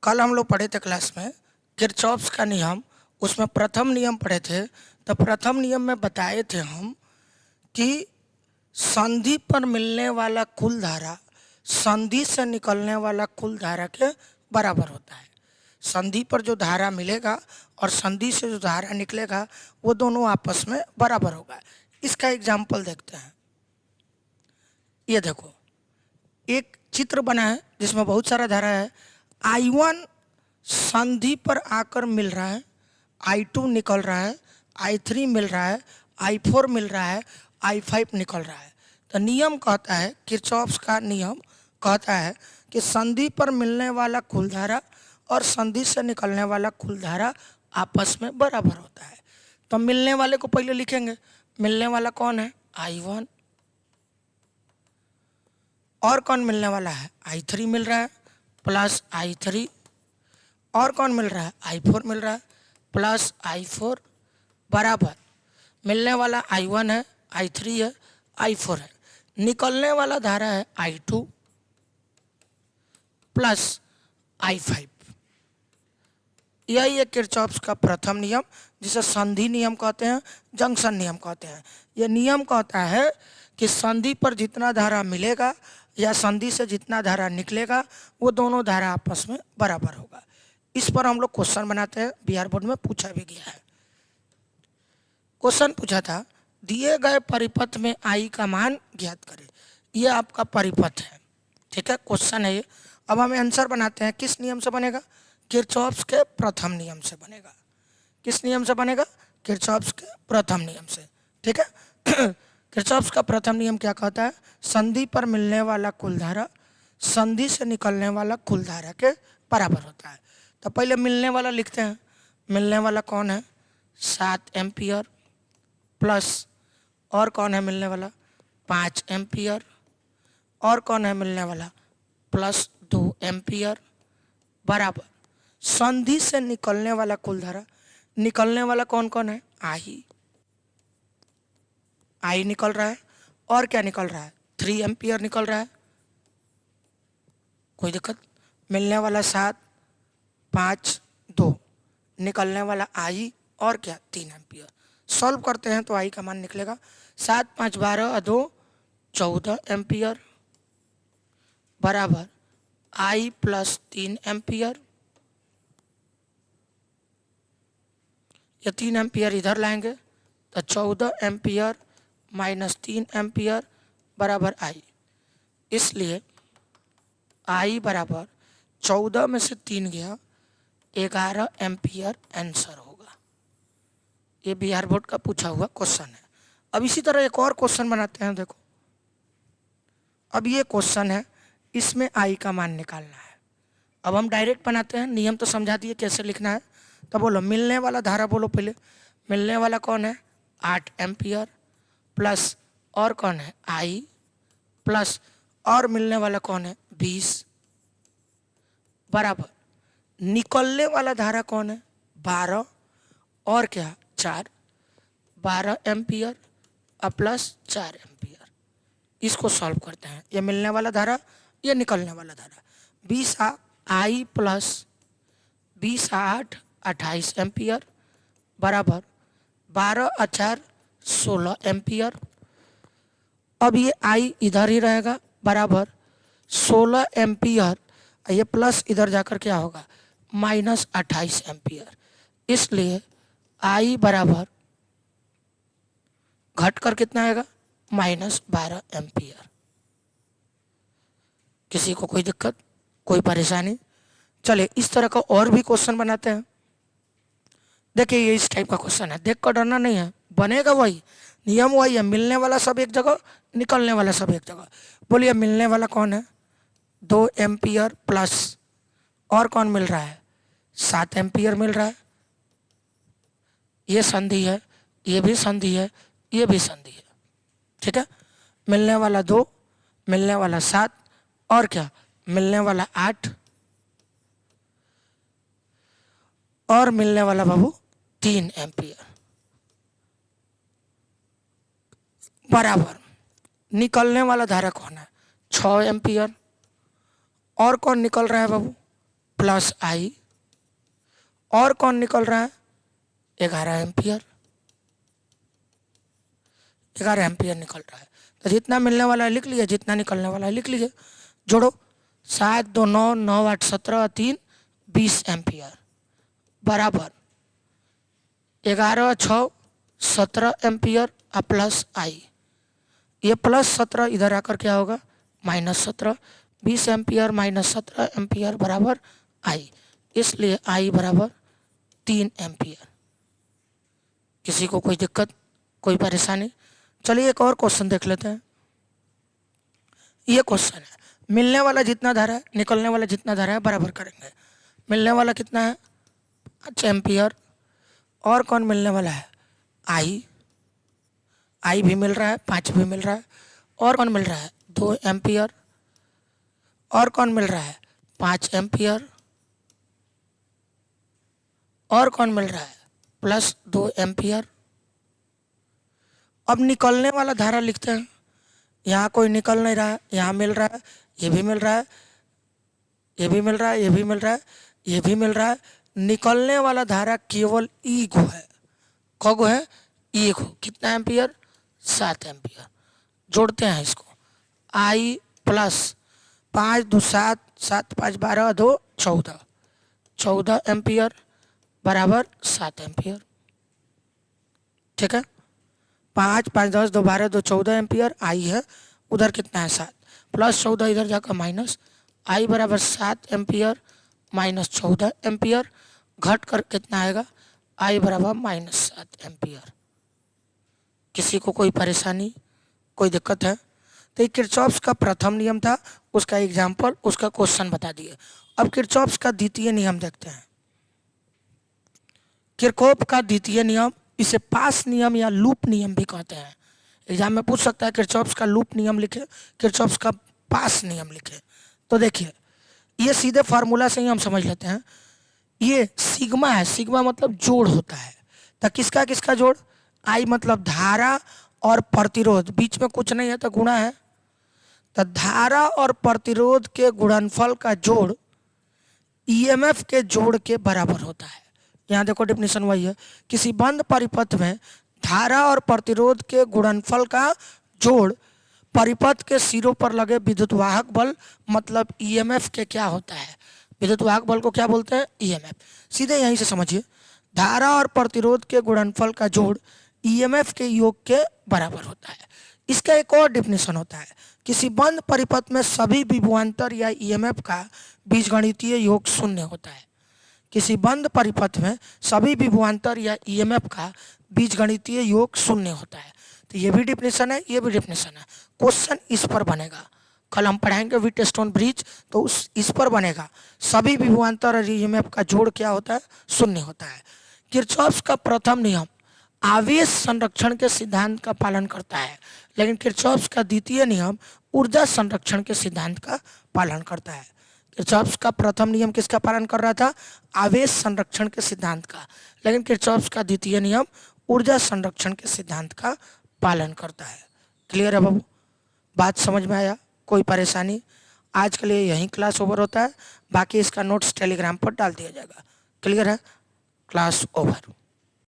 कल हम लोग पढ़े थे क्लास में किरचॉफ्स का नियम, उसमें प्रथम नियम पढ़े थे। तो प्रथम नियम में बताए थे हम कि संधि पर मिलने वाला कुल धारा संधि से निकलने वाला कुल धारा के बराबर होता है। संधि पर जो धारा मिलेगा और संधि से जो धारा निकलेगा वो दोनों आपस में बराबर होगा। इसका एग्जाम्पल देखते हैं। ये देखो, एक चित्र बना है जिसमें बहुत सारा धारा है। I1 संधि पर आकर मिल रहा है, I2 निकल रहा है, I3 मिल रहा है, I4 मिल रहा है, I5 निकल रहा है। तो नियम कहता है, किरचॉफ्स का नियम कहता है कि संधि पर मिलने वाला कुल धारा और संधि से निकलने वाला कुल धारा आपस में बराबर होता है। तो मिलने वाले को पहले लिखेंगे। मिलने वाला कौन है? I1। और कौन मिलने वाला है? I3 मिल रहा है प्लस I3। और कौन मिल रहा है? I4 मिल रहा है प्लस I4 बराबर मिलने वाला I1 है, I3 है, I4 है। निकलने वाला धारा है I2 प्लस I5। यही है किरचॉफ्स का प्रथम नियम, जिसे संधि नियम कहते हैं, जंक्शन नियम कहते हैं। यह नियम कहता है कि संधि पर जितना धारा मिलेगा या संधि से जितना धारा निकलेगा वो दोनों धारा आपस में बराबर होगा। इस पर हम लोग क्वेश्चन बनाते हैं, बिहार बोर्ड में पूछा भी गया है। क्वेश्चन पूछा था, दिए गए परिपथ में आई का मान ज्ञात करें। यह आपका परिपथ है, ठीक है, क्वेश्चन है ये। अब हमें आंसर बनाते हैं। किस नियम से बनेगा? किरचॉफ्स के प्रथम नियम से बनेगा। किस नियम से बनेगा? किरचॉफ्स के प्रथम नियम से, ठीक है। किरचॉफ्स का प्रथम नियम क्या कहता है? संधि पर मिलने वाला कुल धारा संधि से निकलने वाला कुल धारा के बराबर होता है। तो पहले मिलने वाला लिखते हैं। मिलने वाला कौन है? 7 एम्पियर प्लस और कौन है मिलने वाला? 5 एम्पियर। और कौन है मिलने वाला? प्लस 2 एम्पियर बराबर संधि से निकलने वाला कुल धारा। निकलने वाला कौन कौन है? आई निकल रहा है। और क्या निकल रहा है? 3 एम्पियर निकल रहा है। कोई दिक्कत? मिलने वाला 7, 5, 2। निकलने वाला आई और क्या? 3 एम्पियर। सॉल्व करते हैं तो आई का मान निकलेगा 7, 5, 12 और 2 14 एम्पियर बराबर आई प्लस 3 एम्पियर। ये 3 एम्पियर इधर लाएंगे तो 14 एम्पियर माइनस 3 एम्पियर बराबर आई। इसलिए आई बराबर 14 में से 3 गया 11 एम्पियर आंसर होगा। ये बिहार बोर्ड का पूछा हुआ क्वेश्चन है। अब इसी तरह एक और क्वेश्चन बनाते हैं। देखो, अब ये क्वेश्चन है, इसमें आई का मान निकालना है। अब हम डायरेक्ट बनाते हैं, नियम तो समझा दिए कैसे लिखना है। तो बोलो मिलने वाला धारा बोलो पहले। मिलने वाला कौन है? 8 एम्पियर प्लस और कौन है? आई प्लस और मिलने वाला कौन है? 20 बराबर निकलने वाला धारा कौन है? 12 और क्या? 4। 12 एम्पियर और प्लस 4 एम्पियर। इसको सॉल्व करते हैं। ये मिलने वाला धारा, ये निकलने वाला धारा। 20 आई प्लस 20 8 28 एम्पियर बराबर 12 और 4 16 एम्पियर। अब ये आई इधर ही रहेगा बराबर 16 एम्पियर। ये प्लस इधर जाकर क्या होगा? Minus 28 ampere. इसलिए आई बराबर घटकर कितना आएगा? Minus 12 ampere. किसी को कोई दिक्कत, कोई परेशानी? चले इस तरह का और भी क्वेश्चन बनाते हैं। देखिए, ये इस टाइप का क्वेश्चन है, देख कर डरना नहीं है, बनेगा वही, नियम वही है। मिलने वाला सब एक जगह, निकलने वाला सब एक जगह। बोलिए मिलने वाला कौन है? 2 एम्पियर प्लस और कौन मिल रहा है? 7 एम्पियर मिल रहा है। ये संधि है, ये भी संधि है, ये भी संधि है, ठीक है। मिलने वाला 2, मिलने वाला 7 और क्या? मिलने वाला 8 और मिलने वाला बाबू 3 एम्पियर बराबर निकलने वाला धारा कौन है? 6 एम्पियर। और कौन निकल रहा है बाबू? प्लस आई, और कौन निकल रहा है? 11 एम्पियर, 11 एम्पियर निकल रहा है। तो जितना मिलने वाला है लिख लीजिए, जितना निकलने वाला है लिख लीजिए। जोड़ो, 7 2 9 9 8 17 3 20 एम्पियर बराबर 11 6 17 एम्पियर और प्लस आई। ये प्लस 17 इधर आकर क्या होगा? -17। 20 एम्पियर माइनस 17 एम्पियर बराबर आई, इसलिए आई बराबर 3 एम्पियर। किसी को कोई दिक्कत, कोई परेशानी? चलिए एक और क्वेश्चन देख लेते हैं। ये क्वेश्चन है, मिलने वाला जितना धारा है निकलने वाला जितना धारा है बराबर करेंगे। मिलने वाला कितना है? 5 एम्पियर। और कौन मिलने वाला है? आई, आई भी मिल रहा है, 5 भी मिल रहा है। और कौन मिल रहा है? 2 एम्पियर। और कौन मिल रहा है? 5 एम्पियर। और कौन मिल रहा है? Plus 2 ampere. अब निकलने वाला धारा लिखते हैं। यहाँ कोई निकल नहीं रहा है, यहाँ मिल रहा है, ये भी मिल रहा है, ये भी मिल रहा है, ये भी मिल रहा है, ये भी मिल रहा है। निकलने वाला धारा केवल ई को है। कौन है? ई को। कितना एम्पियर? 7 एम्पियर। जोड़ते हैं इसको, आई प्लस 5 2 7 7 5 12 2 14, 14 एम्पियर बराबर 7 एम्पियर। ठीक है, 5 5 10 2 12 2 14 एम्पियर आई है। उधर कितना है? 7 प्लस 14 इधर जाकर माइनस, आई बराबर 7 एम्पियर माइनस 14 एम्पियर। घट कर कितना आएगा? आई बराबर -7 एम्पियर। किसी को कोई परेशानी, कोई दिक्कत है? तो ये किरचॉफ्स का प्रथम नियम था, उसका एग्जाम्पल, उसका क्वेश्चन बता दिए। अब किरचॉफ्स का द्वितीय नियम देखते हैं। किरचॉफ का द्वितीय नियम, इसे पास नियम या लूप नियम भी कहते हैं। एग्जाम में पूछ सकता है किरचॉफ्स का लूप नियम लिखे, किरचॉफ्स का पास नियम लिखे। तो देखिए, ये सीधे फार्मूला से ही हम समझ लेते हैं। ये सिग्मा है, सिग्मा मतलब जोड़ होता है। तो किसका किसका जोड़? आई मतलब धारा और प्रतिरोध, बीच में कुछ नहीं है तो गुणा है। तो धारा और प्रतिरोध के गुणनफल का जोड़ ईएमएफ के जोड़ के बराबर होता है। यहाँ देखो डेफिनेशन वही है, किसी बंद परिपथ में धारा और प्रतिरोध के गुणनफल का जोड़ परिपथ के सिरों पर लगे विद्युतवाहक बल मतलब ईएमएफ के क्या होता है? विद्युतवाहक बल को क्या बोलते हैं? ईएमएफ। सीधे यहीं से समझिए, धारा और प्रतिरोध के गुणनफल का जोड़ ईएमएफ के योग के बराबर होता है। इसका एक और डेफिनेशन होता है, किसी बंद परिपथ में सभी विभवांतर या ईएमएफ का बीजगणितीय योग शून्य होता है। किसी बंद परिपथ में सभी विभवांतर या ईएमएफ का बीजगणितीय योग शून्य होता है। तो ये भी डेफिनेशन है, ये भी डेफिनेशन है। क्वेश्चन इस पर बनेगा, कल हम पढ़ाएंगे व्हीटस्टोन ब्रिज, तो इस पर बनेगा सभी विभवांतर और ईएमएफ का जोड़ क्या होता है? शून्य होता है। किरचॉफ्स का प्रथम नियम आवेश संरक्षण के सिद्धांत का पालन करता है, लेकिन किरचॉफ्स का द्वितीय नियम ऊर्जा संरक्षण के सिद्धांत का पालन करता है। किरचॉफ्स का प्रथम नियम किसका पालन कर रहा था? आवेश संरक्षण के सिद्धांत का, लेकिन किरचॉफ्स का द्वितीय नियम ऊर्जा संरक्षण के सिद्धांत का पालन करता है। क्लियर है बाबू? बात समझ में आया? कोई परेशानी? आज के लिए यहीं क्लास ओवर होता है, बाकी इसका नोट्स टेलीग्राम पर डाल दिया जाएगा। क्लियर है? Class over.